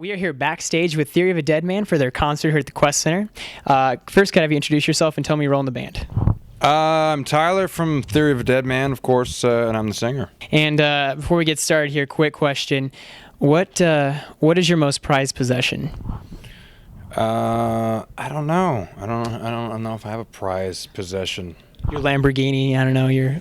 We are here backstage with Theory of a Deadman for their concert here at the Quest Center. First, can I have you introduce yourself and tell me your role in the band? I'm Tyler from Theory of a Deadman, of course, and I'm the singer. And before we get started here, quick question: What is your most prized possession? I don't know. I don't know if I have a prized possession. Your Lamborghini? I don't know. Your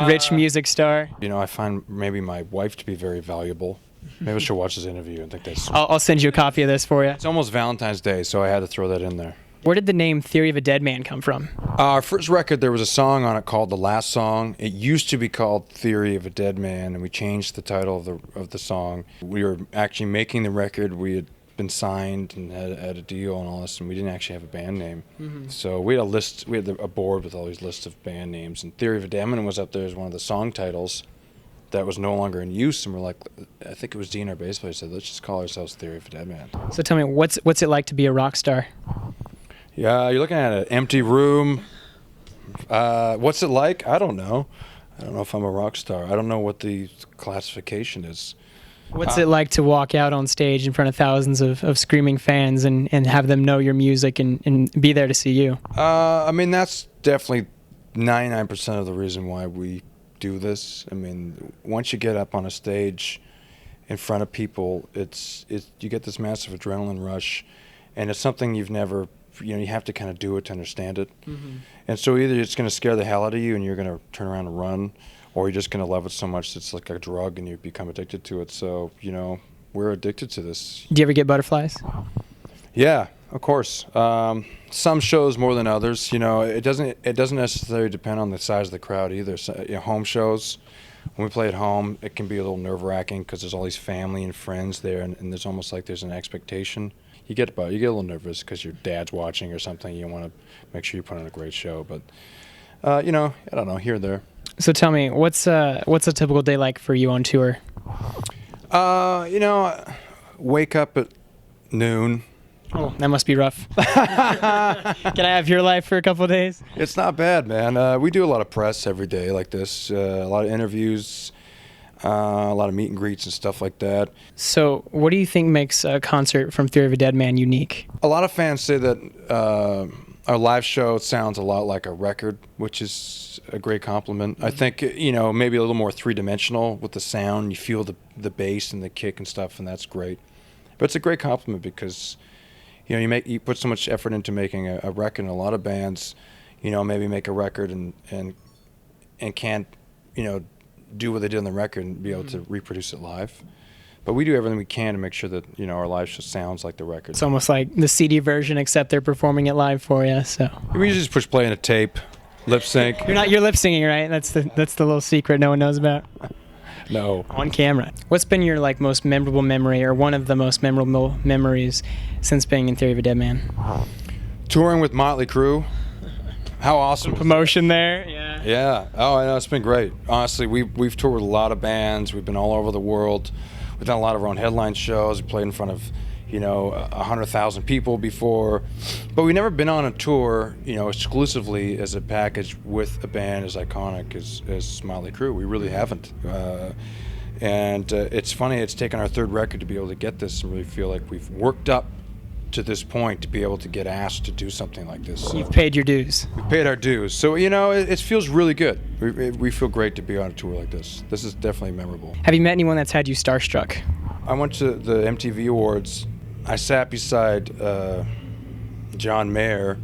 rich music star? You know, I find maybe my wife to be very valuable. Maybe she'll watch this interview and think that's... I'll send you a copy of this for you. It's almost Valentine's Day, so I had to throw that in there. Where did the name Theory of a Deadman come from? Our first record, there was a song on it called The Last Song. It used to be called Theory of a Deadman, and we changed the title of the song. We were actually making the record. We had been signed and had a deal and all this, and we didn't actually have a band name. Mm-hmm. So we had a list. We had a board with all these lists of band names, and Theory of a Deadman was up there as one of the song titles that was no longer in use, and we're like, I think it was Dean, our bass player, said, let's just call ourselves Theory of a Deadman. So tell me, what's it like to be a rock star? Yeah, you're looking at an empty room. What's it like? I don't know. I don't know if I'm a rock star. I don't know what the classification is. What's it like to walk out on stage in front of thousands of screaming fans and have them know your music and be there to see you? I mean, that's definitely 99% of the reason why we do this. I mean, once you get up on a stage in front of people, you get this massive adrenaline rush, and it's something you've never, you have to kind of do it to understand it. Mm-hmm. And so either it's going to scare the hell out of you and you're going to turn around and run, or you're just going to love it so much it's like a drug and you become addicted to it. So, we're addicted to this. Do you ever get butterflies? Yeah, of course. Some shows more than others. It doesn't necessarily depend on the size of the crowd either. So, home shows, when we play at home, it can be a little nerve-wracking because there's all these family and friends there, and there's almost like there's an expectation. You get a little nervous because your dad's watching or something. You want to make sure you put on a great show, but I don't know, here and there. So tell me, what's a typical day like for you on tour? Wake up at noon. Oh, that must be rough. Can I have your life for a couple of days? It's not bad, man. We do a lot of press every day like this, a lot of interviews, a lot of meet and greets and stuff like that. So what do you think makes a concert from Theory of a Deadman unique? A lot of fans say that our live show sounds a lot like a record, which is a great compliment. Mm-hmm. I think, maybe a little more three-dimensional with the sound. You feel the bass and the kick and stuff, and that's great. But it's a great compliment because... you put so much effort into making a record, and a lot of bands, maybe make a record and can't, do what they did on the record and be able to reproduce it live. But we do everything we can to make sure that, our live show sounds like the record. It's almost like the CD version, except they're performing it live for you. So we usually just push play on a tape, lip sync. You're lip singing, right? That's the little secret no one knows about. No. On camera. What's been your most memorable memory, or one of the most memorable memories since being in Theory of a Deadman? Touring with Motley Crue. How awesome! Some promotion there. Yeah. Yeah. Oh, I know, it's been great. Honestly, we've toured with a lot of bands. We've been all over the world. We've done a lot of our own headline shows. We played in front of 100,000 people before, but we've never been on a tour, exclusively as a package with a band as iconic as Motley Crue. We really haven't. And it's funny, it's taken our third record to be able to get this and really feel like we've worked up to this point to be able to get asked to do something like this. You've paid your dues. We've paid our dues. So, it feels really good. We feel great to be on a tour like this. This is definitely memorable. Have you met anyone that's had you starstruck? I went to the MTV Awards. I sat beside John Mayer,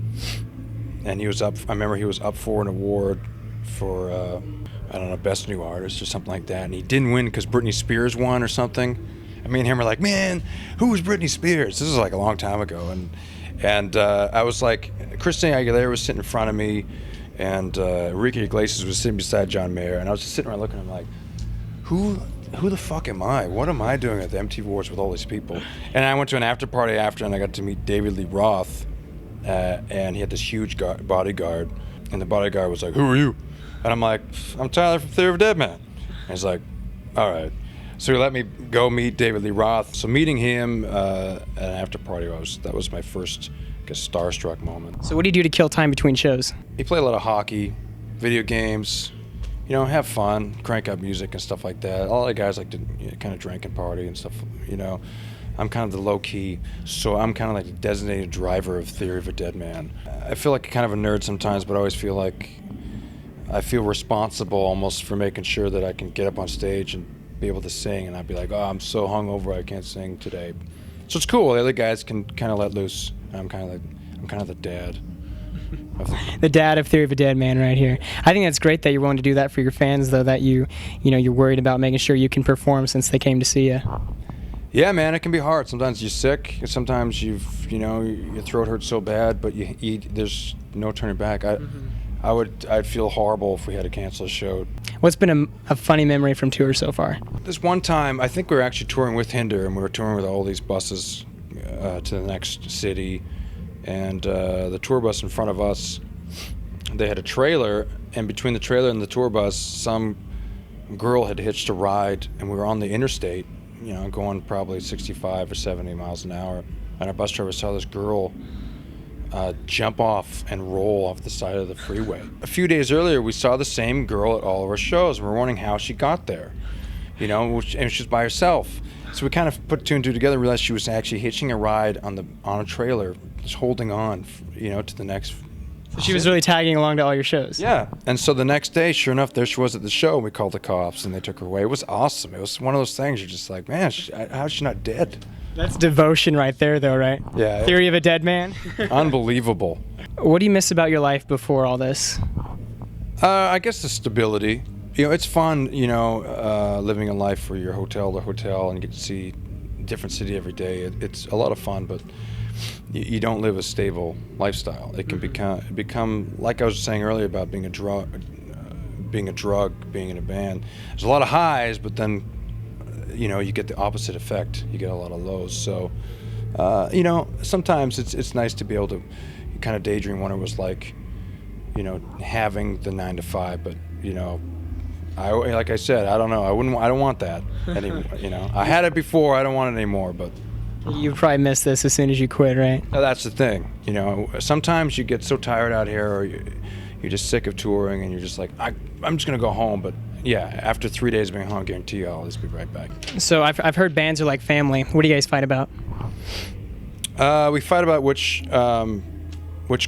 and I remember he was up for an award for, Best New Artist or something like that, and he didn't win because Britney Spears won or something. And me and him were like, man, who was Britney Spears? This is like a long time ago, and I was like, Christina Aguilera was sitting in front of me, and Enrique Iglesias was sitting beside John Mayer, and I was just sitting around looking at him like, who the fuck am I? What am I doing at the MTV Awards with all these people? And I went to an after party after, and I got to meet David Lee Roth, and he had this huge bodyguard, and the bodyguard was like, who are you? And I'm like, I'm Tyler from Theory of a Deadman. And he's like, all right. So he let me go meet David Lee Roth. So meeting him at an after party, that was my first, starstruck moment. So what do you do to kill time between shows? He played a lot of hockey, video games, have fun, crank up music and stuff like that. A lot of guys like to kind of drink and party and stuff, I'm kind of the low key, so I'm kind of like the designated driver of Theory of a Deadman. I feel like kind of a nerd sometimes, but I always feel like I feel responsible almost for making sure that I can get up on stage and be able to sing, and I'd be like, oh, I'm so hungover I can't sing today. So it's cool. The other guys can kind of let loose. I'm kind of the dad. The dad of Theory of a Deadman right here. I think that's great that you're willing to do that for your fans, though, that you're worried about making sure you can perform since they came to see you. Yeah, man, it can be hard. Sometimes you're sick. Sometimes your throat hurts so bad, but there's no turning back. I'd feel horrible if we had to cancel a show. What's been a funny memory from tour so far? This one time, I think we were actually touring with Hinder, and we were touring with all these buses to the next city. And the tour bus in front of us, they had a trailer, and between the trailer and the tour bus, some girl had hitched a ride, and we were on the interstate, going probably 65 or 70 miles an hour. And our bus driver saw this girl jump off and roll off the side of the freeway. A few days earlier, we saw the same girl at all of our shows, and we're wondering how she got there, and she was by herself. So we kind of put two and two together and realized she was actually hitching a ride on a trailer, just holding on, to the next. So she was really tagging along to all your shows. Yeah, and so the next day, sure enough, there she was at the show. We called the cops, and they took her away. It was awesome. It was one of those things you're just like, man, how's she not dead? That's devotion right there, though, right? Yeah. Theory of a Deadman. Unbelievable. What do you miss about your life before all this? I guess the stability. It's fun, living a life where you're hotel to hotel and you get to see a different city every day. It's a lot of fun, but you don't live a stable lifestyle. It can become, like I was saying earlier about being a drug, being in a band. There's a lot of highs, but then, you get the opposite effect. You get a lot of lows. So, sometimes it's nice to be able to kind of daydream what it was like, having the 9 to 5, but, like I said, I don't know. I don't want that anymore. I had it before. I don't want it anymore. But you probably miss this as soon as you quit, right? That's the thing. Sometimes you get so tired out here, or you're just sick of touring, and you're just like, I'm just gonna go home. But yeah, after 3 days of being home, I guarantee you I'll just be right back. So I've heard bands are like family. What do you guys fight about? We fight about which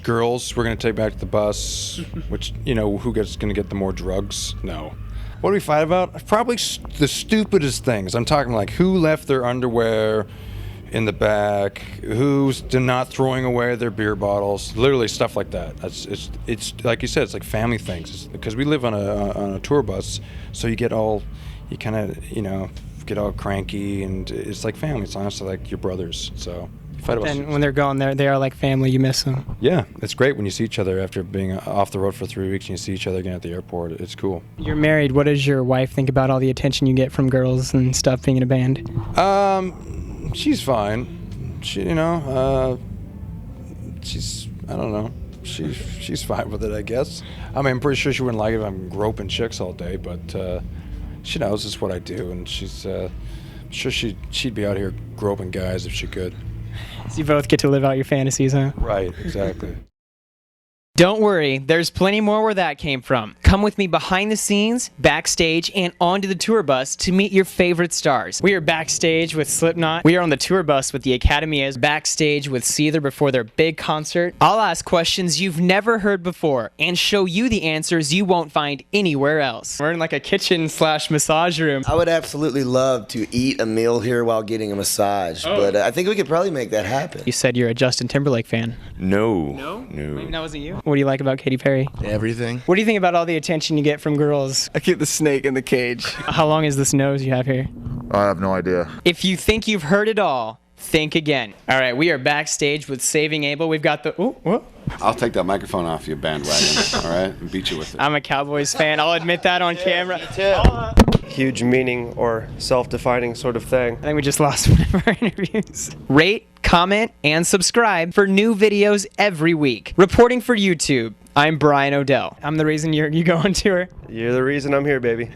girls we're gonna take back to the bus. Which who's gonna get the more drugs? No. What do we fight about? Probably the stupidest things. I'm talking like who left their underwear in the back, who's not throwing away their beer bottles, literally stuff like that. It's like you said, it's like family things. Because we live on a tour bus, so you get all cranky, and it's like family. It's honestly like your brothers. So you fight about. And when they're gone, they are like family. You miss them. Yeah, it's great when you see each other after being off the road for 3 weeks, and you see each other again at the airport. It's cool. You're married. What does your wife think about all the attention you get from girls and stuff being in a band? She's fine. She's I don't know. She's fine with it, I guess. I mean, I'm pretty sure she wouldn't like it if I'm groping chicks all day, but she knows it's what I do, and she's sure she'd be out here groping guys if she could. So you both get to live out your fantasies, huh? Right, exactly. Don't worry, there's plenty more where that came from. Come with me behind the scenes, backstage, and onto the tour bus to meet your favorite stars. We are backstage with Slipknot. We are on the tour bus with the Academy, backstage with Seether before their big concert. I'll ask questions you've never heard before and show you the answers you won't find anywhere else. We're in like a kitchen/massage room. I would absolutely love to eat a meal here while getting a massage, but I think we could probably make that happen. You said you're a Justin Timberlake fan. No. Maybe that wasn't you? What do you like about Katy Perry? Everything. What do you think about all the attention you get from girls? I keep the snake in the cage. How long is this nose you have here? I have no idea. If you think you've heard it all, think again. All right, we are backstage with Saving Abel. We've got the... Ooh, whoa. I'll take that microphone off your bandwagon, all right? And beat you with it. I'm a Cowboys fan. I'll admit that on camera. Huge meaning or self-defining sort of thing. I think we just lost one of our interviews. Rate, comment, and subscribe for new videos every week. Reporting for YouTube, I'm Brian O'Dell. I'm the reason you go on tour. You're the reason I'm here, baby.